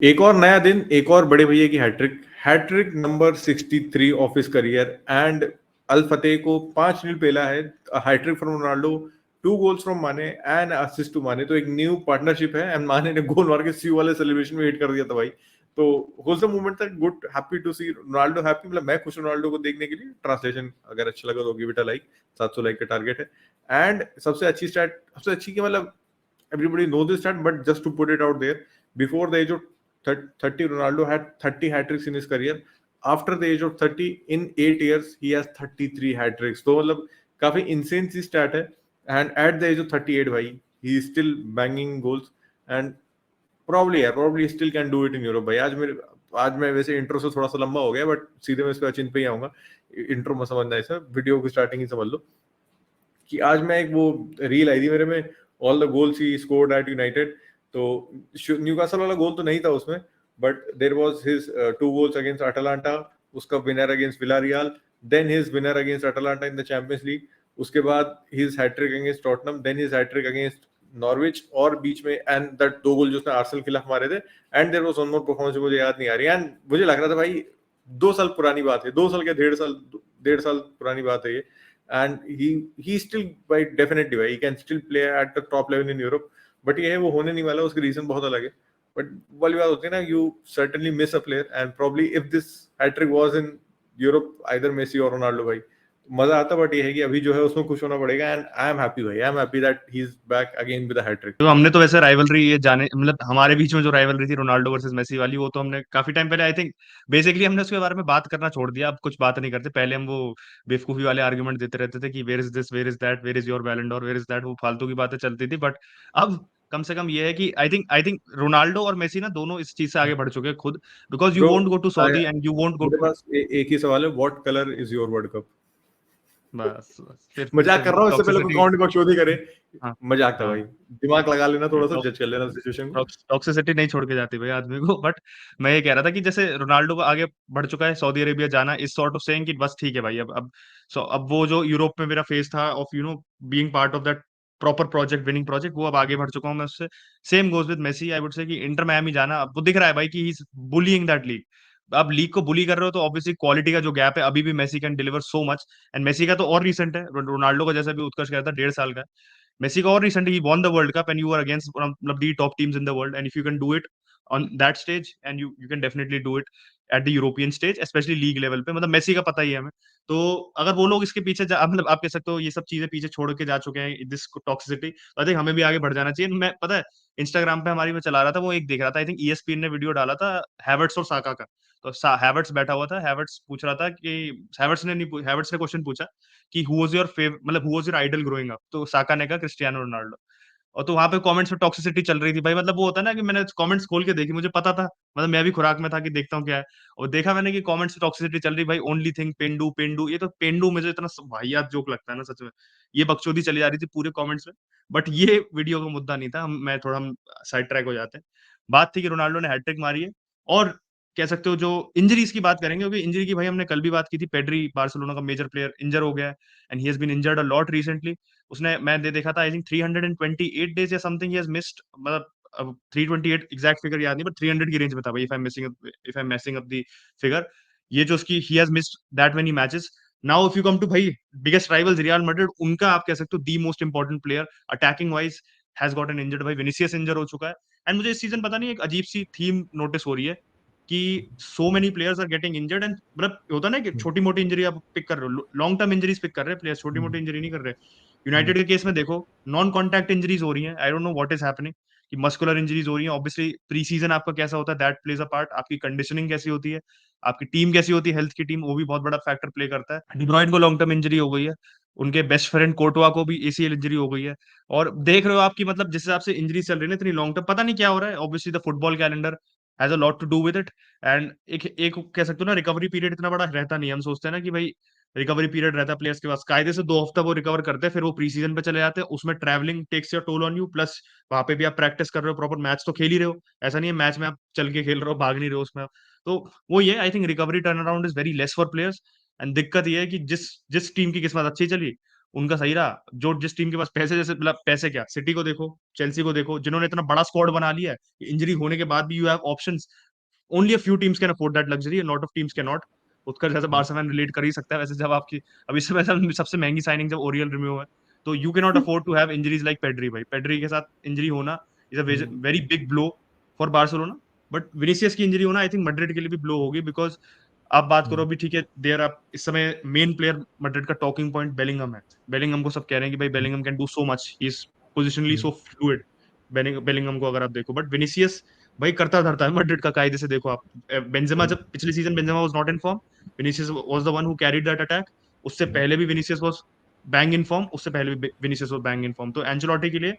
एक और नया दिन, एक और बड़े भैया की hattrick, hattrick number 63 of his career and Al Fateh को 5-0 पेला है। Hattrick from Ronaldo, 2 goals from Mane and assist to Mane. तो एक न्यू पार्टनरशिप है एंड माने ने गोल मार के सी वाले सेलिब्रेशन में हिट कर दिया था भाई। तो होलसम मूवमेंट था, good, happy to see Ronaldo happy. मतलब मैं खुश हूं रोनाल्डो को देखने के लिए। ट्रांसलेशन अगर अच्छा लगा तो give it a like. 700 like का टारगेट है। एंड सबसे अच्छी स्टैट, सबसे अच्छी की मतलब everybody know this stat, but just to put it out there, before the age of 30, Ronaldo had 30 hat tricks in his career. After the age of 30, in 8 years, he has 33 hat tricks. तो मतलब काफी insane सी stat है. And at the age of 38, भाई, he is still banging goals and probably still can do it in Europe. भाई आज मैं वैसे intro से थोड़ा सा लंबा हो गया, बट सीधे मैं इस पे अचिन पे ही आऊंगा। इंट्रो में समझना है सर, वीडियो की स्टार्टिंग ही समझ लो कि आज मैं एक वो रील आई थी मेरे में, ऑल द गोल्स ही स्कोर्ड एट यूनाइटेड। तो न्यूकासल वाला गोल तो नहीं था उसमें, but there was his 2 goals against Atalanta, उसका winner against Villarreal, then his winner against Atalanta in the Champions League, उसके बाद his hattrick against Tottenham, then his hattrick against Norwich, और बीच में एंड दैट 2 गोल जो उसने आर्सेनल के खिलाफ मारे थे। And there was one more performance मुझे याद नहीं आ रही, एंड मुझे लग रहा था भाई 2 साल पुरानी बात है, 2 साल क्या 1.5 साल, 1.5 साल पुरानी बात है ये। and he still by definitely भाई he can still play at the top level in Europe, but ये है वो होने नहीं वाला, उसके रीजन बहुत अलग है। बट वाली बात होती है ना, you certainly miss a player and probably if this hat trick was in Europe, either Messi और रोनाल्डो भाई, मजा आता। बट ये है कि अभी जो है उसमें खुश होना पड़ेगा एंड आई एम हैप्पी भाई, I am happy that he is back again with a hat trick. तो हमने तो वैसे राइवलरी ये जाने मतलब हमारे बीच में जो राइवलरी थी रोनाल्डो वर्सेस मेसी वाली, वो तो हमने काफी टाइम पहले आई थिंक बेसिकली हमने उसके बारे में बात करना छोड़ दिया। अब कुछ बात नहीं करते। पहले हम वो बेवकूफी वाले आर्गुमेंट देते रहते थे कि where is this, where is that, where is your Ballon d'Or, where is that, वो फालतू की बातें चलती थी। बट अब कम से कम ये है कि आई थिंक रोनाल्डो और मेसी ना दोनों इस चीज से आगे बढ़ चुके हैं खुद, because you bro, won't go to Saudi and you won't go मेरे टू। पास एक ही सवाल है, what colour is your world cup? बस बस मजाक कर फिर रहा हूँ, इससे पहले कोई टॉक्सिसिटी। काउंट बकचोदी करे। हाँ मजाक था हाँ। भाई, दिमाग लगा लेना, थोड़ा सा जज कर लेना सिचुएशन को। टॉक्सिसिटी नहीं छोड़ के जाती भाई आदमी को। बट मैं ये कह रहा था कि जैसे रोनाल्डो को आगे बढ़ चुका है सऊदी अरेबिया जाना, इस सॉर्ट ऑफ सेइंग कि बस ठीक है भाई, अब वो जो यूरोप में मेरा फेज था of being part of that proper project, winning project, वो अब आगे बढ़ चुका हूं मैं उससे। Same goes with Messi. I would say कि इंटर मियामी जाना, अब वो दिख रहा है भाई कि he is bullying that league. अब लीग को बुली कर रहे हो तो ऑब्वियसली क्वालिटी का जो गैप है, अभी भी Messi can deliver so much. And Messi का तो और रिसेंट है, रोनाल्डो का जैसा भी उत्कर्ष कहता था 1.5 साल का। Messi got recently he won the World Cup and you were against one of the top teams in the world, and if you can do it on that stage and you can definitely do it at the European stage, especially league level पे, मतलब Messi का पता ही है हमें। तो अगर वो लोग इसके पीछे मतलब आप कह सकते हो ये सब चीजें पीछे छोड़ के जा चुके हैं दिस टॉक्सिसिटी, तो आई थिंक हमें भी आगे बढ़ जाना चाहिए। मैं पता है इंस्टाग्राम पे हमारी मैं चला रहा था, वो एक देख रहा था, आई थिंक ईएसपीएन ने वीडियो डाला था हैवर्ट्स और साका का। तो हैवर्ट्स बैठा हुआ था, हैवर्ट्स पूछ रहा था कि हैवर्ट्स ने क्वेश्चन पूछा कि हु वाज योर मतलब who was your idol growing up, तो साका ने कहा क्रिस्टियानो रोनाल्डो। और तो वहां पे कमेंट्स में टॉक्सिसिटी चल रही थी भाई। मतलब वो होता है ना कि मैंने कमेंट्स खोल के देखी, मुझे पता था, मतलब मैं भी खुराक में था कि देखता हूँ क्या है। और देखा मैंने कि कमेंट्स में टॉक्सिसिटी चल रही भाई, ओनली थिंग पेंडू पेंडू। ये तो पेंडू मुझे इतना वाहियात जोक लगता है ना सच में। ये बकचोदी चली जा रही थी पूरे कमेंट्स में। बट ये वीडियो का मुद्दा नहीं था, हम साइड ट्रैक हो जाते हैं। बात थी कि रोनाल्डो ने हैट्रिक मारी है। और कह सकते हो जो इंजरीज की बात करेंगे, क्योंकि इंजरी की भाई हमने कल भी बात की थी। पेड्री बार्सिलोना का मेजर प्लेयर इंजर हो गया है and he has been injured a lot recently. उसने मैं देखा था आई थिंक 328 डेज या समथिंग ही हैज मिस्ड, मतलब अब 328 एग्जैक्ट फिगर याद नहीं, बट 300 की रेंज में था भाई, if I am messing up the figure. ये जो उसकी he has missed that many matches. Now if you come to भाई बिगेस्ट राइवल्स रियल मैड्रिड, उनका आप कह सकते हो the most important player attacking wise has gotten injured भाई। विनीसियस इंजर हो चुका है। एंड मुझे इस सीजन पता नहीं एक अजीब सी थीम नोटिस हो रही है कि so many players are getting injured. And मतलब होता ना कि छोटी मोटी इंजरी आप पिक कर रहे हो, लॉन्ग टर्म इंजरीज पिक कर रहे हैं प्लेयर्स, छोटी मोटी इंजरी नहीं कर रहे। यूनाइटेड के केस में देखो नॉन कॉन्टैक्ट इंजरीज हो रही हैं। I don't know what is happening कि मस्कुलर इंजरीज हो रही हैं। ऑब्वियसली प्री सीजन आपका कैसा होता है दैट प्लेज अ पार्ट, आपकी कंडीशनिंग कैसी होती है, आपकी टीम कैसी होती है, हेल्थ की टीम, वो भी बहुत बड़ा फैक्टर प्ले करता है। डिब्रॉयन को लॉन्ग टर्म इंजरी हो गई है, उनके बेस्ट फ्रेंड कोर्टवा को भी एसीएल इंजरी हो गई है। और देख रहे हो आपकी मतलब जिस हिसाब से इंजरी चल रही है ना इतनी लॉन्ग टर्म, पता नहीं क्या हो रहा है। Obviously the football calendar has a lot to do with it. And एक एक कह सकते हो ना रिकवरी पीरियड इतना बड़ा रहता नहीं है। हम सोचते हैं ना कि भाई रिकवरी पीरियड रहता है प्लेयर्स के पास, कायदे से 2 हफ्ता वो रिकवर करते हैं, फिर वो प्री सीजन पे चले जाते हैं। उसमें travelling takes your toll on you, plus वहां पे भी आप प्रैक्टिस कर रहे हो, प्रॉपर मैच तो खेल ही रहे हो। ऐसा नहीं है मैच में आप चल के खेल रहे हो, भाग नहीं रहे हो उसमें आप। तो वो ये I think recovery turn around is very less for players. And दिक्कत ये है कि जिस जिस टीम की किस्मत अच्छी चली उनका सही रहा। जो जिस टीम के पास पैसे, जैसे मतलब पैसे क्या, सिटी को देखो, चेल्सी को देखो, जिन्होंने इतना बड़ा स्क्वाड बना लिया है, इंजरी होने के बाद भी you have options. Only a few teams can afford that luxury, lot of teams can not. Utkarsh जैसे बारसा फैन रिलेट कर ही सकता है वैसे, जब आपकी अभी सबसे महंगी साइनिंग जब ओरियल रिम्यू है, तो you can not afford to have injuries like Pedri. भाई पेड्री के साथ इंजरी होना is a very big blow for Barcelona. But Vinicius की इंजरी होना आई थिंक मैड्रिड के लिए भी ब्लो होगी, बिकॉज आप बात करो अभी, ठीक है, देर आप इस समय मेन प्लेयर मैड्रिड का टॉकिंग पॉइंट बेलिंगम है। बेलिंगम को सब कह रहे हैं कि भाई Bellingham can do so much, he is positionally so fluid, Bellingham को अगर आप देखो। बट विनीसियस भाई करता धरता है मैड्रिड का, कायदे से देखो आप। बेंजेमा, जब पिछले season Benzema was not in form, Vinicius was the one who carried that attack. उससे पहले भी Vinicius was bang in form, उससे पहले भी Vinicius was bang in form. तो एंcelotti के लिए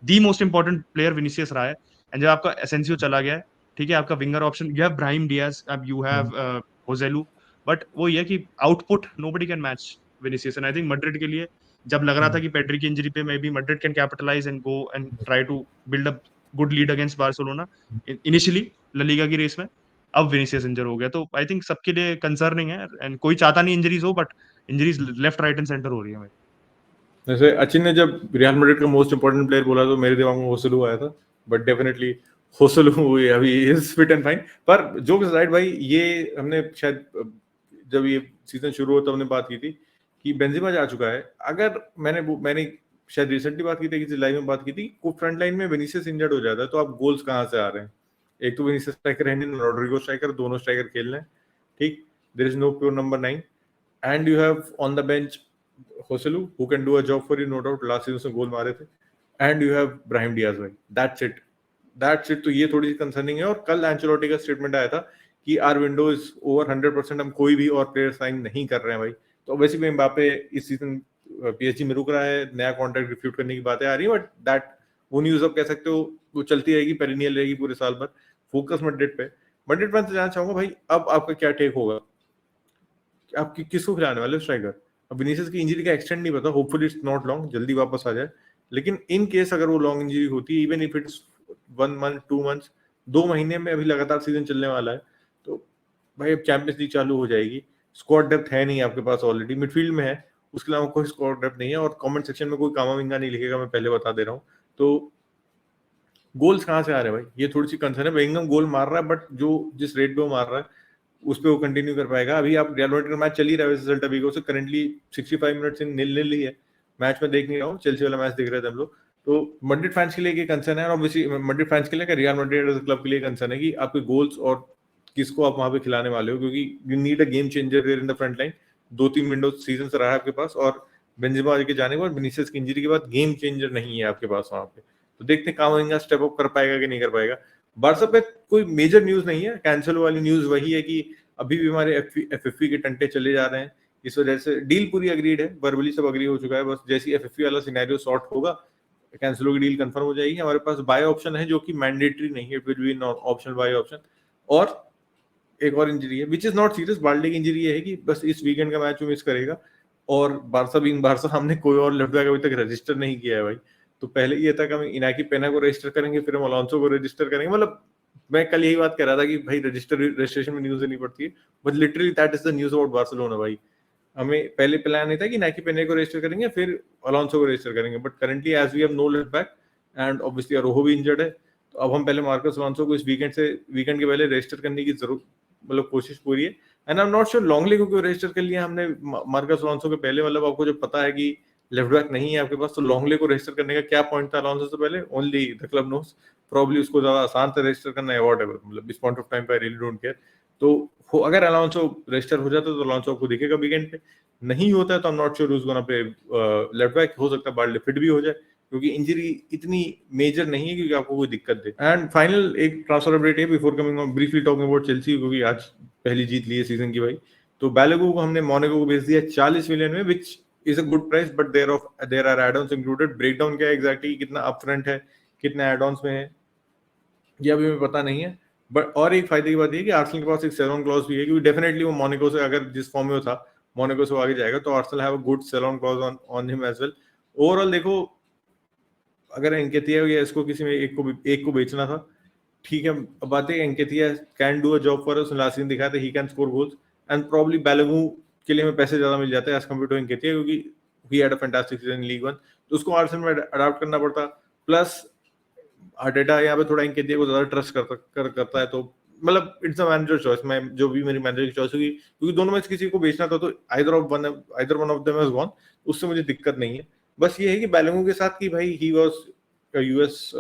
दी मोस्ट इंपॉर्टेंट प्लेयर विनीसियस रहा है। एंड जब आपका एसेंसियो चला गया है, ठीक है, आपका winger option you have Brahim Diaz, अब यू हैव होजेलू, बट वो ये कि output nobody can match Vinicius. And I think Madrid के लिए जब लग रहा था कि पेड्री की इंजरी पे maybe Madrid can capitalise and go and try to build up good lead against Barcelona initially La Liga की रेस में, अब विनीसियस इंजर हो गया, तो आई थिंक सबके लिए कंसर्निंग है। एंड कोई चाहता नहीं इंजरीज हो, but injuries left right and centre हो रही है भाई। जैसे अचिन ने जब रियल मैड्रिड का मोस्ट इंपोर्टेंट प्लेयर बोला तो मेरे दिमाग में होसलू आया था, बट डेफिनेटली होसलू अभी इज फिट एंड फाइन। पर जोक्स असाइड भाई, ये हमने शायद जब ये सीजन शुरू हुआ तो हमने बात की थी कि बेंजेमा जा चुका है। अगर मैंने शायद रिसेंटली बात की थी, किसी लाइव में बात की थी, को फ्रंट लाइन में विनीसियस इंजर्ड हो जाता है तो आप गोल्स कहाँ से आ रहे हैं? एक तो विनीसियस स्ट्राइकर है नहीं, रोड्रिगो स्ट्राइकर, दोनों स्ट्राइकर खेल रहे हैं, ठीक, there is no pure number 9 and you have on the bench Joselu, who can do a job for you, no doubt. Last season उसने गोल मारे थे, and you have Brahim Diaz भाई, that's it, that's it. तो ये थोड़ी सी concerning है। और कल एंचेलोटी का स्टेटमेंट आया था कि आर विंडो इज ओवर 100%, हम कोई भी और प्लेयर साइन नहीं कर रहे हैं भाई। तो वैसे भी एम्बापे इस सीजन पीएसजी में रुक रहा है, नया कॉन्ट्रैक्ट रिफ्यूट करने की बातें आ रही है, बट दैट वो न्यूज अब कह सकते हो वो चलती रहेगी, पेरिनियल रहेगी पूरे साल भर। फोकस मैड्रिड पे। मैड्रिड फैन से जानना चाहूंगा भाई, अब आपका क्या टेक होगा, आप किसको खिलाने वाले हो स्ट्राइकर? अब विनीसियस की इंजरी का एक्सटेंड नहीं पता, होपफुली इट्स नॉट लॉन्ग, जल्दी वापस आ जाए। लेकिन इन केस अगर वो लॉन्ग इंजरी होती है, even if it's 1 month 2 months, 2 महीने में, अभी लगातार सीजन चलने वाला है, तो भाई अब चैंपियंस लीग चालू हो जाएगी, स्क्वाड डेप्थ है नहीं आपके पास, ऑलरेडी मिडफील्ड में है, उसके अलावा कोई स्क्वाड डेप्थ नहीं है, और कमेंट सेक्शन में कोई कामाविंगा नहीं लिखेगा, मैं पहले बता दे रहा हूँ। तो गोल्स कहाँ से आ रहे हैं भाई, ये थोड़ी सी कंसर्न है। बेलिंगम गोल मार रहा है, बट जो जिस रेट पे वो मार रहा है उस पे वो कंटिन्यू कर पाएगा? अभी आप रियल मैड्रिड का मैच चल ही रहा है वैसे सेल्टा विगो से, करंटली 65 मिनट्स इन नील ही है। मैच में देख नहीं रहा हूँ, चेल्सी वाला मैच देख रहे थे हम लोग। तो मैड्रिड फैंस के लिए ये कंसर्न है, और ऑब्वियसली मैड्रिड फैंस के लिए, रियल मैड्रिड एज क्लब के लिए कंसर्न है कि आपके गोल्स और किसको आप वहां पे खिलाने वाले हो, क्योंकि you need a game changer there in the front line. 2-3 window season से रहा है आपके पास, और बेंजेमा के जाने के बाद, विनीसियस की इंजरी के बाद गेम चेंजर नहीं है आपके पास वहां पे। तो देखते हैं कामाविंगा स्टेप अप कर पाएगा कि नहीं कर पाएगा। बारसा पे कोई मेजर न्यूज नहीं है, कैंसिल वाली न्यूज वही है कि अभी भी हमारे एफएफपी के टंटे चले जा रहे हैं, इस वजह से डील पूरी अग्रीड है, वर्बली सब अग्री हो चुका है, बस जैसी एफएफपी वाला सिनेरियो सॉर्ट होगा, कैंसिलो की डील कंफर्म हो जाएगी। हमारे पास बाय ऑप्शन है जो कि मैंडेटरी नहीं है, it will be not optional by option. और एक और इंजरी है which is not serious, Balde की इंजरी है कि बस इस वीकेंड का मैच वो मिस करेगा। और बारसा बीइंग बारसा, हमने कोई और लेफ्ट बैक अभी तक रजिस्टर नहीं किया है भाई। तो पहले ये था कि हम इनाकी पेना को रजिस्टर करेंगे, फिर हम अलोंसो को रजिस्टर करेंगे। मतलब मैं कल यही बात कह रहा था कि भाई रजिस्ट्रेशन में न्यूज नहीं पड़ती है, but literally that is the news about Barcelona भाई। हमें पहले प्लान नहीं था कि नाइकी पेने को रजिस्टर करेंगे फिर अलोंसो को रजिस्टर करेंगे, but currently as we have no left back and obviously Araujo भी इंजर्ड है, तो अब हम पहले मार्कस अलोंसो को इस वीकेंड के पहले रजिस्टर करने की जरूरत, मतलब कोशिश पूरी है। And I am not sure Lenglet को क्यों रजिस्टर कर लिया हमने मार्कस अलोंसो के पहले, मतलब आपको जब पता है कि लेफ्ट बैक नहीं है आपके पास, तो लॉन्गली को रजिस्टर करने का क्या पॉइंट था अलोंसो से पहले? Only the club knows, probably उसको ज्यादा आसान था रजिस्टर करना है, व्हाटएवर, मतलब इस पॉइंट ऑफ टाइम पे आई रियली डोंट केयर। तो अगर अलोंसो रजिस्टर हो जाता तो अलोंसो आपको दिखेगा वीकेंड पे, नहीं होता है तो आई am not sure who is gonna play left back. हो सकता है बाल्डे फिट भी हो जाए, क्योंकि इंजरी इतनी मेजर नहीं है क्योंकि आपको कोई दिक्कत दे। एंड फाइनल एक ट्रांसफर अपडेट है before coming on briefly talking about Chelsea, क्योंकि आज पहली जीत ली है सीजन की भाई। तो बैलेगो को हमने मोनाको को भेज दिया 40 मिलियन में, which is a good price, but there are add-ons included. Breakdown क्या है एग्जैक्टली, कितना अपफ्रंट है, कितना एड-ऑन्स में है, ये अभी हमें पता नहीं है। बट और एक फायदे की बात ये है कि आर्सेनल के पास एक सेल ऑन क्लॉज भी है, क्योंकि डेफिनेटली वो मोनाको से अगर जिस फॉर्म में वो था, मोनाको से आगे जाएगा, तो Arsenal have a good sell on clause on him as well. Overall देखो, अगर एनकेतिया या इसको किसी में एक को बेचना था, ठीक है, अब बात है Nketiah can do a job for us, last season दिखाया था he can score goals, and probably बैलेगू के लिए हमें पैसे ज्यादा मिल जाते हैं एज कम्पेयर टू एनकेतिया, क्योंकि he had a fantastic season in league one, तो उसको आर्सेनल में अडॉप्ट करना पड़ता। प्लस आर्टेटा यहाँ पे थोड़ा इनकेदिया को ज्यादा ट्रस्ट करता है, तो मतलब इट्स अ मैनेजर चॉइस। मैं जो भी मेरी मैनेजर की चॉइस होगी, क्योंकि दोनों में से किसी को बेचना था तो either one of them has gone, उससे मुझे दिक्कत नहीं है। बस ये है कि बैलिंगो के साथ कि भाई ही वाज यूएस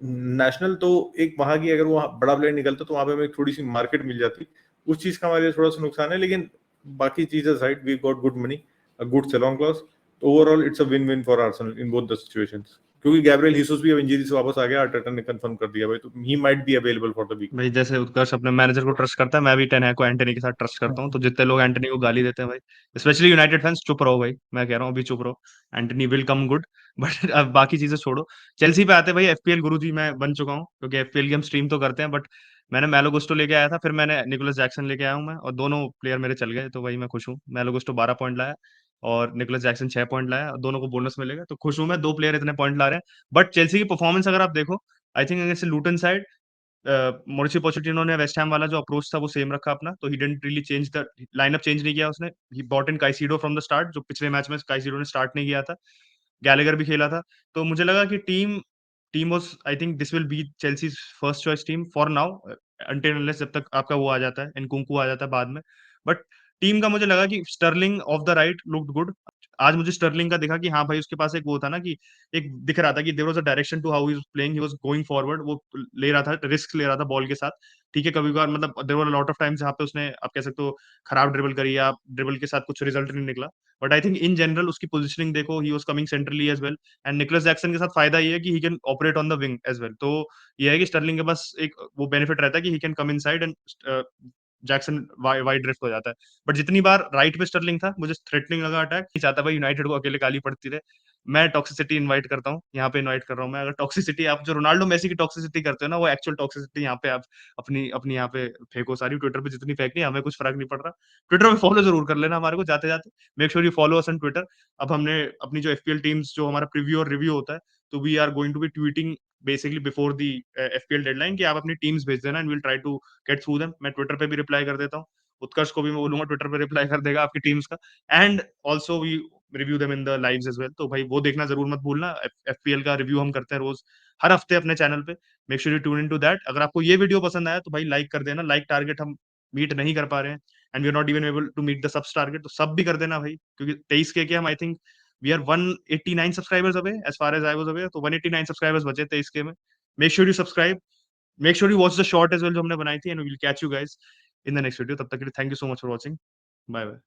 नेशनल, तो एक वहां की अगर वो बड़ा प्लेयर निकलता तो वहां पे हमें थोड़ी सी मार्केट मिल जाती, उस चीज का हमारे लिए थोड़ा सा नुकसान है। लेकिन बाकी चीजें side, we got good money, a good sell on clause, तो overall it's a win win for Arsenal in both the situations. क्योंकि गैब्रियल हीसस भी अब इंजरी से वापस आ गया, आर्टेटा ने कंफर्म कर दिया भाई, तो he might be available for the week. भाई जैसे उत्कर्ष अपने मैनेजर को ट्रस्ट करता है, मैं भी टेन को एंटनी के साथ ट्रस्ट करता हूँ। तो जितने लोग एंटनी को गाली देते हैं भाई, स्पेशली यूनाइटेड फैंस, चुप रहो भाई, मैं कह रहा हूँ अभी चुप रहो। Antony will come good. But अब बाकी चीजें छोड़ो, चेल्सी पे आते हैं भाई। एफपीएल गुरुजी मैं बन चुका हूँ, क्योंकि एफपीएल की हम स्ट्रीम तो करते हैं, बट मैंने मैलो गुस्टो लेके आया था, फिर मैंने निकोलस जैक्सन लेके आया हूँ मैं, और दोनों प्लेयर मेरे चल गए, तो भाई मैं खुश हूँ। मैलो गुस्टो 12 पॉइंट लाया और निकोलस जैक्सन 6 पॉइंट लाया, और दोनों को बोनस मिलेगा, तो खुश हूँ मैं, दो प्लेयर इतने पॉइंट ला रहे हैं। बट चेल्सी की परफॉर्मेंस अगर आप देखो, I think against Luton side, Mauricio Pochettino ने वेस्ट हैम वाला जो अप्रोच था वो सेम रखा अपना, तो he didn't really change the lineup, change नहीं किया उसने। He bought in Caicedo from the start, जो पिछले मैच में काइसीडो ने स्टार्ट नहीं किया था, गैलेगर भी खेला था। तो मुझे लगा कि team team was, I think this will be Chelsea's first choice team for now, until unless जब तक आपका वो आ जाता है, एनकुंकू आ जाता है बाद में। बट टीम का मुझे लगा कि Sterling off the right looked good. आज मुझे स्टर्लिंग का दिखा कि हाँ भाई, उसके पास एक वो था ना, कि एक दिख रहा था कि there was a direction to how he was playing, he was going forward, वो ले रहा था, रिस्क ले रहा था बॉल के साथ। ठीक है, कभी कभार मतलब there were a lot of times जहाँ पे उसने, आप कह सकते हो, खराब ड्रिबल करी, या ड्रिबल के साथ कुछ रिजल्ट नहीं निकला। But I think in general उसकी पोजिशनिंग देखो, he was coming centrally as well. And Nicolas Jackson के साथ फायदा ये है कि he can operate on the wing as well. तो ये है कि स्टर्लिंग के पास एक वो बेनिफिट रहता है कि he can come inside, and Jackson wide drift हो जाता है। बट जितनी बार राइट पे स्टर्लिंग था, मुझे थ्रेटनिंग लगा अटैक, नहीं चाहता भाई यूनाइटेड को अकेले गाली पड़ती रहे। मैं टॉक्सिसिटी इनवाइट करता हूँ, यहाँ पे इनवाइट कर रहा हूँ मैं। अगर टॉक्सिसिटी आप जो रोनाल्डो मेसी की टॉक्सिसिटी करते हो ना, वो एक्चुअल टॉक्सिसिटी यहाँ पे आप अपनी अपनी यहाँ पे फेंको सारी, ट्विटर पे जितनी फेंकनी, हमें कुछ फर्क नहीं पड़ रहा। ट्विटर पे फॉलो जरूर कर लेना हमारे को जाते जाते, make sure you follow us on Twitter. अब हमने अपनी जो एफपीएल टीम्स, जो हमारा प्रीव्यू और रिव्यू होता है, तो we are going to be tweeting basically before the FPL deadline, कि आप अपनी टीम्स भेज देना, and will try to get through them. मैं ट्विटर पे भी रिप्लाई कर देता हूँ, उत्कर्ष को भी मैं बोलूंगा ट्विटर पे रिप्लाई कर देगा आपकी टीम्स का। And also we review them in the lives as well, तो भाई वो देखना जरूर मत भूलना। एफपीएल का रिव्यू हम करते हैं रोज, हर हफ्ते अपने चैनल पे। Make sure you tune in to that. अगर आपको ये वीडियो पसंद आया तो भाई लाइक कर देना, लाइक टारगेट हम मीट नहीं कर पा रहे हैं, and we are not even able to meet the subs target, तो सब भी कर देना भाई, क्योंकि 23 के हम, I think we are 189 subscribers away, as far as I was away, तो 189 सब्सक्राइबर्स बचे 23 के में। Make sure you subscribe, make sure you watch the short as well जो हमने बनाई थी, and we will catch you guys in the next video. तब तक के लिए thank you so much for watching, bye bye.